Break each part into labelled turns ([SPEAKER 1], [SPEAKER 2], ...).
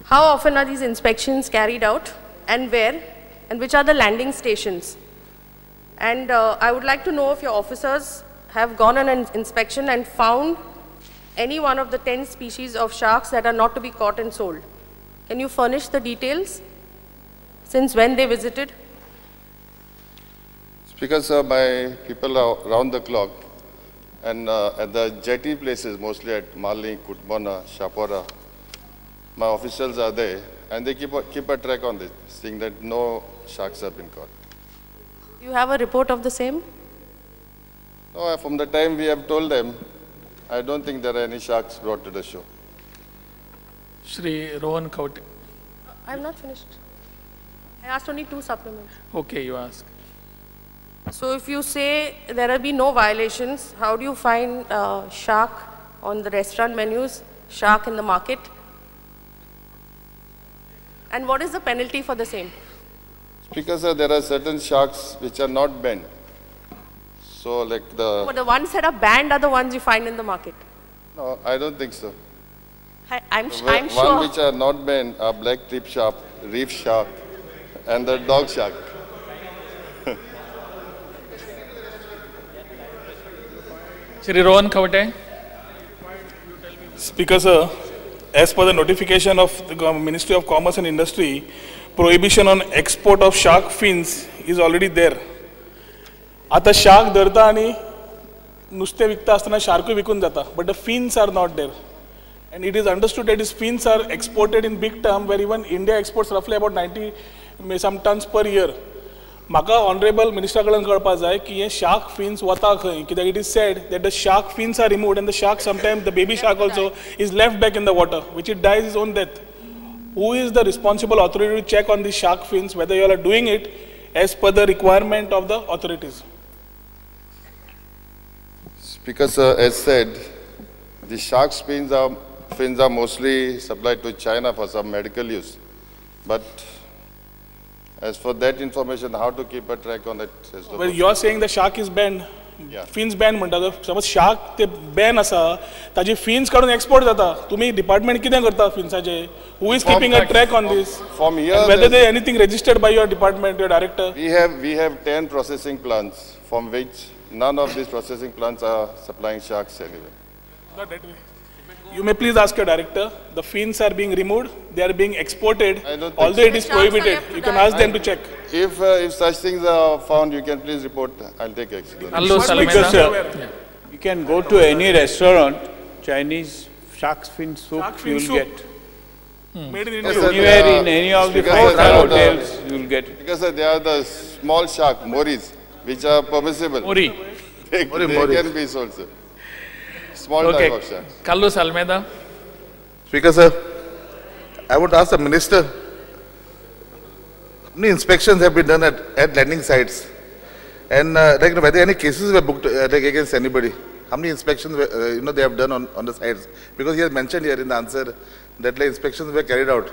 [SPEAKER 1] How often are these inspections carried out and where? And which are the landing stations? And I would like to know if your officers have gone on an inspection and found any one of the 10 species of sharks that are not to be caught and sold. Can you furnish the details? Since when they visited?
[SPEAKER 2] Speaker, sir, my people are around the clock, and at the jetty places, mostly at Mali, Kutbona, Shapora, my officials are there, and they keep a track on this, seeing that no sharks have been caught.
[SPEAKER 1] Do you have a report of the same?
[SPEAKER 2] No, from the time we have told them, I don't think there are any sharks brought to the show.
[SPEAKER 3] Shri Rohan Kaute.
[SPEAKER 1] I have not finished. I asked only 2 supplements.
[SPEAKER 3] Okay, you ask.
[SPEAKER 1] So if you say there have been no violations, how do you find shark on the restaurant menus, shark in the market? And what is the penalty for the same?
[SPEAKER 2] Speaker, sir, there are certain sharks which are not banned. So like
[SPEAKER 1] But the ones that are banned are the ones you find in the market.
[SPEAKER 2] No, I don't think so.
[SPEAKER 1] I'm
[SPEAKER 2] One
[SPEAKER 1] sure.
[SPEAKER 2] which are not banned are black tip shark, reef shark, and the dog shark.
[SPEAKER 3] Shri Rohan Kaute.
[SPEAKER 4] Speaker, sir, as per the notification of the Ministry of Commerce and Industry, prohibition on export of shark fins is already there. आता shark धरता आणि नुसते विकता असताना shark विकून जाता, but the fins are not there. And it is understood that these fins are exported in big term, where even India exports roughly about 90 some tons per year. म्हाका honorable minister कडून कळपाक जाय की हे shark fins वता खंय, कित्याक it is said that the shark fins are removed and the shark sometimes, the baby shark also is left back in the water, which it dies its own death. Who is the responsible authority to check on the shark fins, whether you all are doing it as per the requirement of the authorities?
[SPEAKER 2] Speaker, sir, as said, the shark fins are mostly supplied to China for some medical use. But as for that information, how to keep a track on it?
[SPEAKER 4] Well, you are saying the shark is banned.
[SPEAKER 2] Yeah.
[SPEAKER 4] Fins banned म्हणटा. समज shark ते ban आसा, ताजी fins काढून export जाता. तुम्ही department कितें करता finsaचे? Who is keeping a track on this?
[SPEAKER 2] From here,
[SPEAKER 4] and whether there anything registered by your department, your director?
[SPEAKER 2] We have 10 processing plants, from which none of these processing plants are supplying sharks anyway.
[SPEAKER 4] Not that way. You may please ask your director. The fins are being removed. They are being exported. Although it is prohibited, you can ask them to check.
[SPEAKER 2] If such things are found, you can please report. I'll take action.
[SPEAKER 5] Because you can go to any restaurant, Chinese shark fin soup you will get.
[SPEAKER 4] Made in India.
[SPEAKER 5] Anywhere in any of the 5-star hotels, you will get it.
[SPEAKER 2] Because they are the small shark, moris, which are permissible.
[SPEAKER 3] Mori.
[SPEAKER 2] They can be sold, sir. Small type of shark.
[SPEAKER 3] Carlos Almeida.
[SPEAKER 6] Speaker, sir, I would ask the minister, how many inspections have been done at landing sites? And whether any cases were booked against anybody? How many inspections they have done on the sites? Because he has mentioned here in the answer that inspections were carried out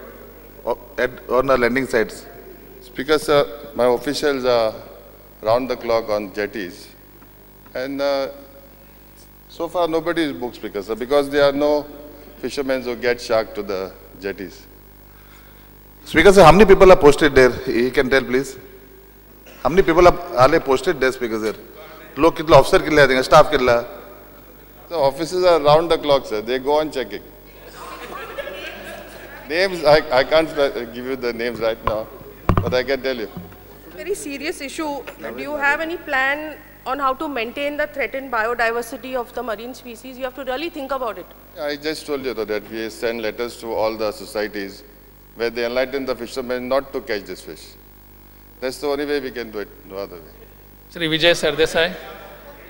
[SPEAKER 6] on the landing sites.
[SPEAKER 2] Speaker, sir, my officials are round the clock on jetties. And so far nobody is booked, Speaker, sir, because there are no fishermen who get shark to the jetties.
[SPEAKER 6] Speaker, sir, how many people are posted there? You can tell, please. How many people are posted there, Speaker, sir? Log kitla officer kitla hai, staff kitla?
[SPEAKER 2] The officers are round the clock, sir. They go on checking. Names, I can't give you the names right now, but I can tell you.
[SPEAKER 1] Very serious issue. Do you have any plan on how to maintain the threatened biodiversity of the marine species? You have to really think about it.
[SPEAKER 2] I just told you that we send letters to all the societies where they enlighten the fishermen not to catch this fish. That's the only way we can do it, no other way.
[SPEAKER 3] Shri Vijay Sardesai.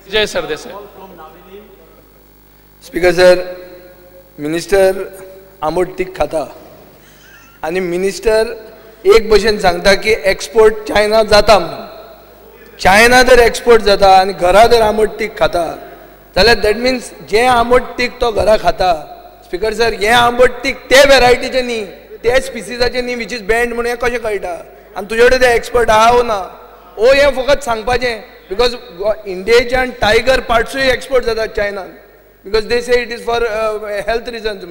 [SPEAKER 3] Vijay Sardesai.
[SPEAKER 7] Speaker, sir, Minister आमट तीख खाता आणि minister एक भशेन सांगता की export China जाता म्हणून चायना जर एक्सपोर्ट जाता आणि घरा जर आमट तीख खाता जाल्यार दॅट मिन्स जे आमट तीख तो घरा खाता स्पीकर सर हे आमट तीख ते वेरायटीचे न्ही ते स्पिसीजाचे न्ही विच इज बँड म्हणून हें कशें कळटा आनी तुजे कडेन ते एक्सपर्ट आहा वो ना ओ हें फकत सांगपाचें बिकॉज इंडियेच्यान टायगर पार्ट्सूय एक्सपोर्ट जातात चायनान because they say it is for health reasons.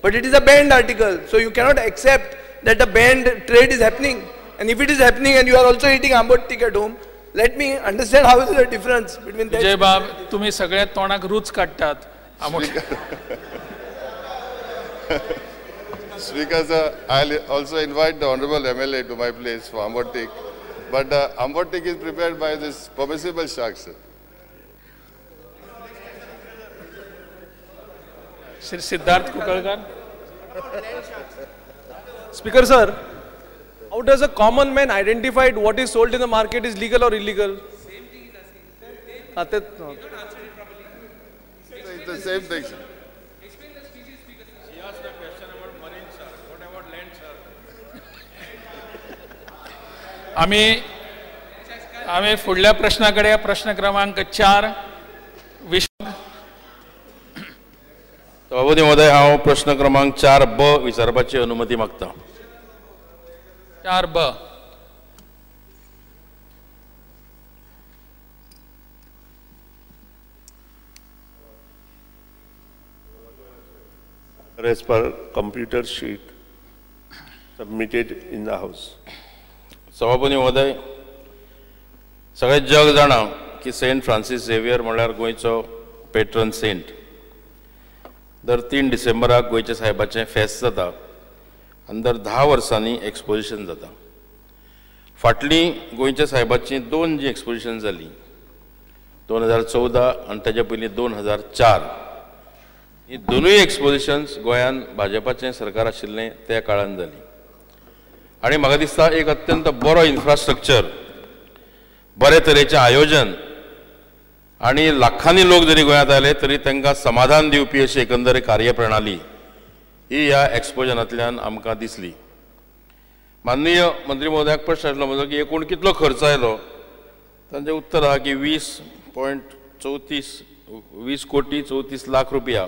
[SPEAKER 7] But it is a banned article, so you cannot accept that a banned trade is happening. And if it is happening and you are also eating ambot tik at home, let me understand how is the difference between that.
[SPEAKER 3] विजय बाब, तुम्ही सगळे तोंडाक रूच काढतात.
[SPEAKER 2] Speaker sir, I'll also invite the honorable MLA to my place for ambot tik. But ambot tik is prepared by this permissible shark, sir.
[SPEAKER 3] Siddharth कुकळकर.
[SPEAKER 8] Speaker sir, how does a common man identify what is sold in the market is legal or illegal?
[SPEAKER 2] So it's the same thing, sir.
[SPEAKER 5] He asked a question about marine, sir. What about land, sir?
[SPEAKER 3] आम्ही फुडल्या प्रश्नाकडे प्रश्न क्रमांक 4
[SPEAKER 9] सभापती महोदय, हांव प्रश्न क्रमांक 4B विचारपाची अनुमती मागता.
[SPEAKER 3] 4B.
[SPEAKER 10] As per computer sheet submitted in the house.
[SPEAKER 9] सभापती महोदय, सगळे जग जाणा की सेंट फ्रांसीस झेवियर म्हळ्यार गोंयचो पेट्रन सेंट. दर 3 डिसेंबराक गोंयच्या साहेबाचें फेस्त जाता आनी दर 10 वर्सांनी एक्सपोजिशन जाता. फाटलीं गोंयच्या साहेबाची 2 जी एक्सपोजिशन जाली 2014 आनी ताच्या पयलीं 2004. ही दोनूय एक्सपोजिशन्स गोंयांत भाजपाचें सरकार आशिल्लें त्या काळांत जाली. आनी म्हाका दिसता एक अत्यंत बरो इन्फ्रास्ट्रक्चर, बरे तरेचें आयोजन आणि लाखांनी लोक जरी गोंयांत आले तरी तांकां समाधान दिवपी अशी एकंदर कार्यप्रणाली ही ह्या एक्सपोजनांतल्यान आमकां दिसली. माननीय मंत्री महोदयाक प्रश्न आशिल्लो म्हजो की एकूण कितलो खर्च आयलो. तांचें उत्तर आहा की 20 कोटी 34 लाख रुपया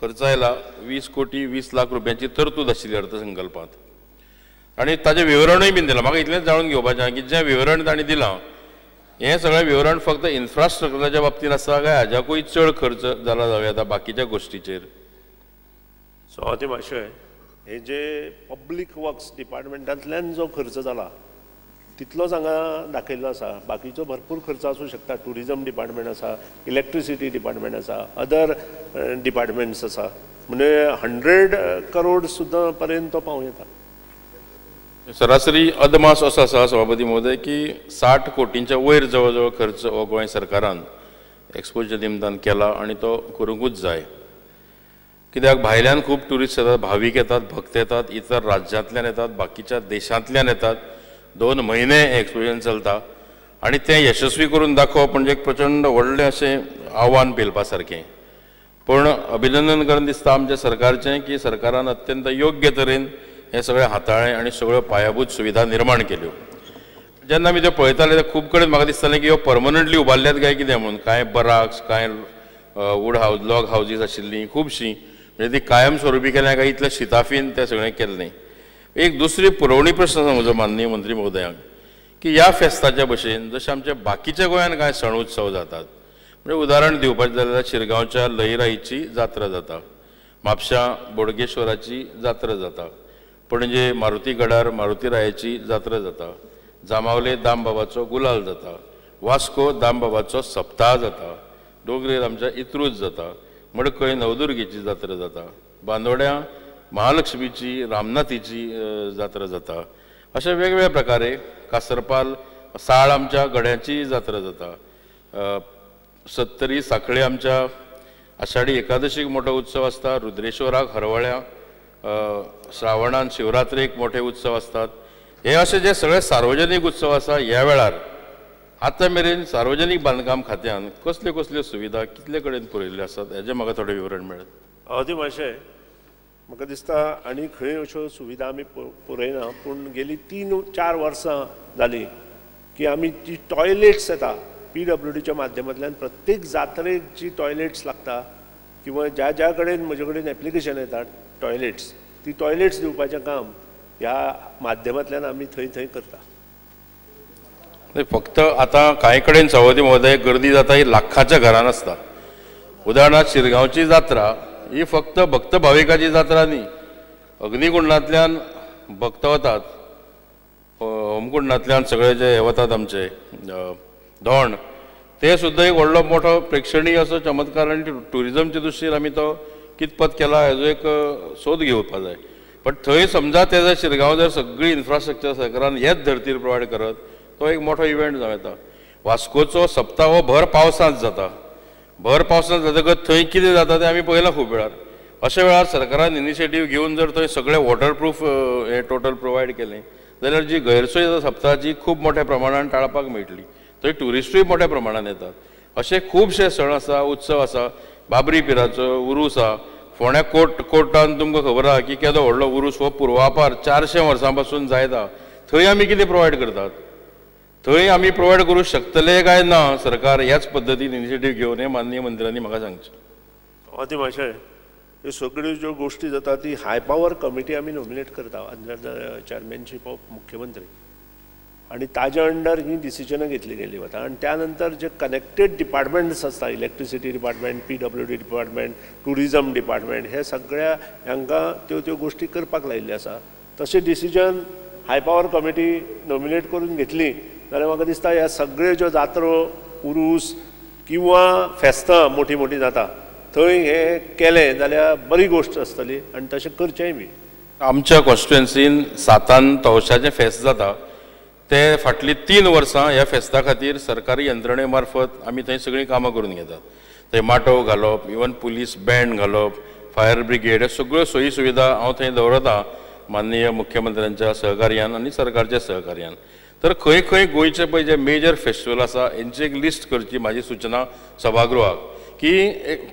[SPEAKER 9] खर्च आयला. 20 कोटी 20 लाख रुपयांची तरतूद आशिल्ली अर्थसंकल्पांत. आनी ताचें विवरणूय बीन दिलां. म्हाका इतलेंच जाणून घेवपाचें की जें विवरण तांणी दिलां हें सगळें विवरण फक्त इन्फ्रास्ट्रक्चराच्या बाबतींत आसा काय हाज्याकूय चड खर्च जाला जावं येता बाकीच्या गोश्टीचेर.
[SPEAKER 10] सभापती महाशय, हे जे पब्लीक वर्क्स डिपार्टमेंटांतल्यान जो खर्च जाला तितलोच हांगा दाखयल्लो आसा. बाकीचो भरपूर खर्च आसूं शकता. टुरिजम डिपार्टमेंट आसा, इलेक्ट्रिसिटी डिपार्टमेंट आसा, अदर डिपार्टमेंट्स आसा. म्हणजे 100 करोड सुद्दां पर्यंत तो पावूं येता.
[SPEAKER 9] सरासरी अदमास असो आसा सभापती महोदय की 60 कोटींच्या वयर जवळ जवळ खर्च हो गोंय सरकारान एक्सपोजच्या निमतान केला आनी तो करूंकूच जाय. कित्याक भायल्यान खूब ट्युरिस्ट येतात, भावीक येतात, भक्त येतात, इतर राज्यांतल्यान येतात, बाकीच्या देशांतल्यान येतात. 2 म्हयने एक्सपोजन चलता आनी तें यशस्वी करून दाखोवप म्हणजे एक प्रचंड व्हडलें अशें आव्हान पेलपा सारकें. पूण अभिनंदन करून दिसता आमच्या सरकारचें की सरकारान अत्यंत योग्य तरेन हे सगळें हाताळ्ळें आनी सगळ्यो पायाभूत सुविधा निर्माण केल्यो. जेन्ना आमी ते पळयताले ते खूब कडेन म्हाका दिसतालें की ह्यो परमनंटली उबारल्यात काय कितें म्हणून. कांय बराक्स, कांय वूड हावज, लॉग हावजीस आशिल्लीं खुबशीं, म्हणजे ती कायम स्वरुपी केल्या काय इतल्या शिताफीन तें सगळें केल्लें. एक दुसरी पुरवणी प्रश्न आसा म्हजो माननीय मंत्री महोदयाक की ह्या फेस्ताच्या भशेन जशे आमचे बाकीच्या गोंयांत कांय सण उत्सव जातात. म्हणजे उदाहरण दिवपाचें जाल्यार शिरगांवच्या लयराईची जात्रा जाता, म्हापशां बोडगेश्वराची जात्रा जाता, पणजे मारुती गडार मारुतीरायाची जात्रा जाता, जामावले दामबाबाचो गुलाल जाता, वास्को दामबाबाचो सप्ताह जाता, डोगरेर आमच्या इत्रूज जाता, मडकय नवदुर्गेची जात्रा जाता, बांदोड्या महालक्ष्मीची रामनाथीची जात्रा जाता. अशा वेगवेगळ्या प्रकारे कासरपाल साळ आमच्या गड्याची जात्रा जाता. सत्तरी साखळे आमच्या आषाढी एकादशीक मोठो उत्सव आसता, रुद्रेश्वराक हरवळ्या श्रावणान शिवरात्रेक मोठे उत्सव असतात. हे असे जे सगळे सार्वजनीक उत्सव आसा ह्या वेळार आतां मेरेन सार्वजनीक बांदकाम खात्यान कसल्यो कसल्यो सुविधा कितले कडेन पुरयल्ल्यो आसात हेजें म्हाका थोडें विवरण मेळत.
[SPEAKER 10] अवधी मातशें म्हाका दिसता आनी खंय अश्यो सुविधा आमी पुरयना. पूण गेली 3-4 वर्सां जालीं की आमी जी टॉयलेट्स येता PWDच्या माध्यमांतल्यान प्रत्येक जात्रेक जी टॉयलेट्स लागता किंवा ज्या ज्या कडेन म्हजे कडेन एप्लिकेशन येतात टॉयलेट्स, ती टॉयलेट्स दिवपाचें काम ह्या माध्यमांतल्यान आमी थंय थंय करता.
[SPEAKER 9] फक्त आता कांय कडेन सभापती महोदय गर्दी जाता ही लाखाच्या घरान आसता. उदाहरणार्थ शिरगांवची जात्रा ही फक्त भक्त भाविकाची जात्रा न्ही. अग्निकुंडांतल्यान भक्त वतात, होमकुंडांतल्यान सगळे जे हे वतात आमचे धोंड, ते सुद्दां एक व्हडलो मोठो प्रेक्षणीय असो चमत्कार आनी ट्युरिजमच्या दृश्टीन आमी तो कितपत केला हेजो एक सोद घेवपा जाय. पण थंय समजा ते जर शिरगांव जर सगळी इन्फ्रास्ट्रक्चर सरकारान हेच धर्तीर प्रोवायड करत, तो एक मोठो इव्हेंट जावन येता. वास्कोचो सप्ताह हो भर पावसांत जाता. भर पावसांत जातकच थंय कितें जाता तें आमी पळयलां खूब वेळार. अशा वेळार सरकारान इनिशिएटीव घेवन जर थंय सगळें वॉटरप्रूफ हे टोटल प्रोवायड केलें जाल्यार जी गैरसोय जाता सप्ताहाची खूब मोठ्या प्रमाणान टाळपाक मेळटली. थंय ट्युरिस्टूय मोठ्या प्रमाणान येतात. अशे खुबशे सण आसा, उत्सव आसा. बाबरी पिराचो उरूस आसा. फोंड्या कोर्टान तुमकां खबर आहा की केदो व्हडलो उरूस हो पुर्वापार 400 वर्सां पासून जायता. थंय आमी कितें प्रोवायड करतात? थंय आमी प्रोवायड करूंक शकतले काय ना? सरकार ह्याच पद्दतीन इनिशिएटीव घेवन हे माननीय मंत्र्यांनी म्हाका सांगचें.
[SPEAKER 10] ती मातशें ह्यो सगळ्यो ज्यो गोश्टी जाता ती हाय पावर कमिटी आमी नॉमिनेट करता अंडर द चॅरमॅनशीप ऑफ मुख्यमंत्री, आणि ताज्या अंडर ही डिसिजनां घेतली गेली वता. आणि त्यानंतर जे कनेक्टेड डिपार्टमेंट्स आसता, electricity department, PWD department, tourism department, हे सगळ्या हांकां त्यो गोश्टी करपाक लायिल्ले आसा. तशें डिसिजन हाय पावर कमिटी नॉमिनेट करून घेतली जाल्यार म्हाका दिसता ह्या सगळ्यो ज्यो जात्रो, उरूस किंवा फेस्तां मोठी जाता थंय हे केलें जाल्यार बरी गोश्ट आसतली आनी तशें करचेंय बी.
[SPEAKER 9] आमच्या कॉन्स्टिट्युएन्सीन 7 तवशाचें फेस्त जाता. ते फाटलीं 3 वर्सां ह्या फेस्ता खातीर सरकारी यंत्रणे मार्फत आमी थंय सगळीं कामां करून घेतात. थंय माटोव घालप, इवन पुलीस बँड घालप, फायर ब्रिगेड, हे सगळ्यो सोयी सुविधा हांव थंय दवरतां माननीय मुख्यमंत्र्यांच्या सहकार्यान आनी सरकारच्या सहकार्यान. तर खंय खंय गोंयचे पळय जे मेजर फेस्टिवल आसा हेंची एक लिस्ट करची म्हाजी सूचना सभागृहाक, की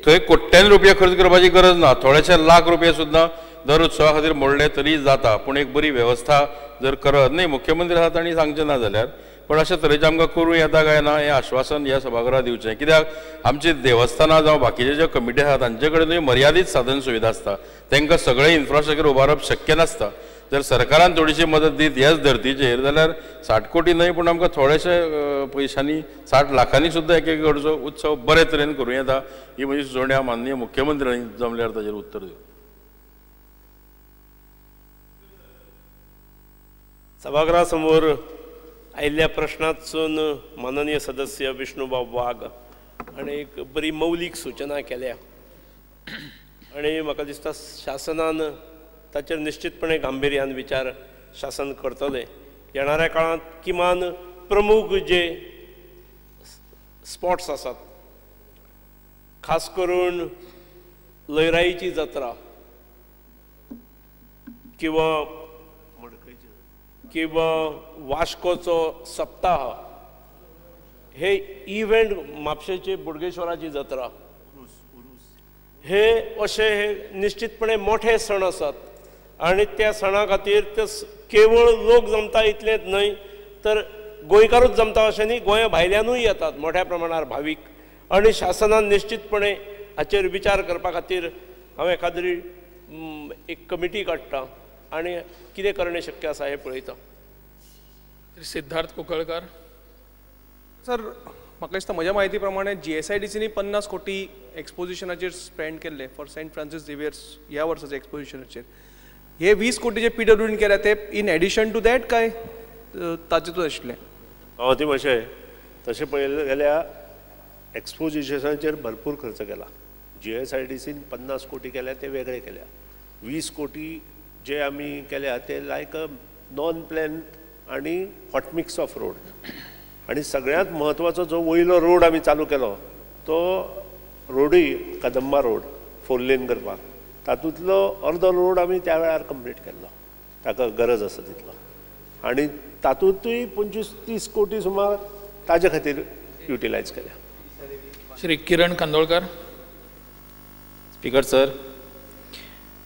[SPEAKER 9] थंय कोट्यांनी रुपया खर्च करपाची गरज ना. थोडेशे लाख रुपया सुद्दां दर उत्सवा खातीर मोडले तरी जाता. पूण एक बरी वेवस्था जर करत न्ही, मुख्यमंत्री आसा तांणी सांगचें ना जाल्यार, पण अशें तरेचें आमकां करूं येता काय ना हें आश्वासन ह्या सभागृहाक दिवचें. कित्याक आमची देवस्थानां जावं बाकीचे जे कमिटी आसा तांचे कडेन मर्यादीत साधन सुविधा आसता. तांकां सगळें इन्फ्रास्ट्रक्चर उबारप शक्य नासता. जर सरकारान थोडीशी मदत दीत ह्याच धर्तीचेर जाल्यार 60 कोटी न्हय पूण आमकां थोडेशे पयशांनी 60 लाखांनी सुद्दां एक कडचो उत्सव बरे तरेन करूं येता. ही म्हजी सुचोवणी हांव माननीय मुख्यमंत्र्यांनी जमल्यार ताचेर उत्तर दिवं.
[SPEAKER 11] सभागृहासमोर आयिल्ल्या प्रश्नांतसून माननीय सदस्य विष्णुबाब वाघ हाणें एक बरी मौलीक सूचना केल्या आनी म्हाका दिसता शासनान ताचेर निश्चितपणे गांभीर्यान विचार शासन करतलें. येणाऱ्या काळांत किमान प्रमुख जे स्पॉट्स आसात, खास करून लयराईची जात्रा किंवा वास्कोचो सप्ताह, हे इव्हेंट, म्हापशेची बोडगेश्वराची जात्रा, हे अशे हे निश्चितपणे मोठे सण आसात. आनी त्या सणा खातीर ते केवळ लोक जमता इतलेंच न्हय तर गोंयकारूच जमता अशें न्ही, गोंया भायल्यानूय येतात मोठ्या प्रमाणार भावीक. आनी शासनान निश्चितपणे हाचेर विचार करपा खातीर हांव एखादी एक कमिटी काडटां आनी कितें करणे शक्य आसा हें पळयता.
[SPEAKER 3] सिद्धार्थ कुंकळकार.
[SPEAKER 8] सर, म्हाका दिसता म्हज्या म्हायती प्रमाणे GSIDCनी 50 कोटी एक्सपोजिशनाचेर स्पेंड केल्ले फॉर सेंट फ्रांसीस झेवियर्स ह्या वर्साच्या एक्सपोजिशनाचेर. हे 20 कोटी जे PWDन केल्या ते इन एडिशन टू दॅट काय ताचेतूच आशिल्ले?
[SPEAKER 10] ती मातशें तशें पळयलें जाल्यार एक्सपोजिशनाचेर भरपूर खर्च केला. GSIDCन 50 कोटी केल्या ते वेगळे केल्या. 20 कोटी जे आमी केल्या ते लायक अ नॉन प्लॅन आनी हॉट मिक्स ऑफ रोड. आनी सगळ्यांत म्हत्वाचो जो वयलो रोड आमी चालू केलो तो रोडूय कदंबा रोड 4 लेन करपाक, तातूंतलो अर्दो रोड आमी त्या वेळार कंप्लीट केल्लो, ताका गरज आसा तितलो. आनी तातूंतूय 25-30 कोटी सुमार ताजे खातीर युटिलायज केल्या.
[SPEAKER 3] श्री किरण कांदोळकर.
[SPEAKER 12] Speaker sir,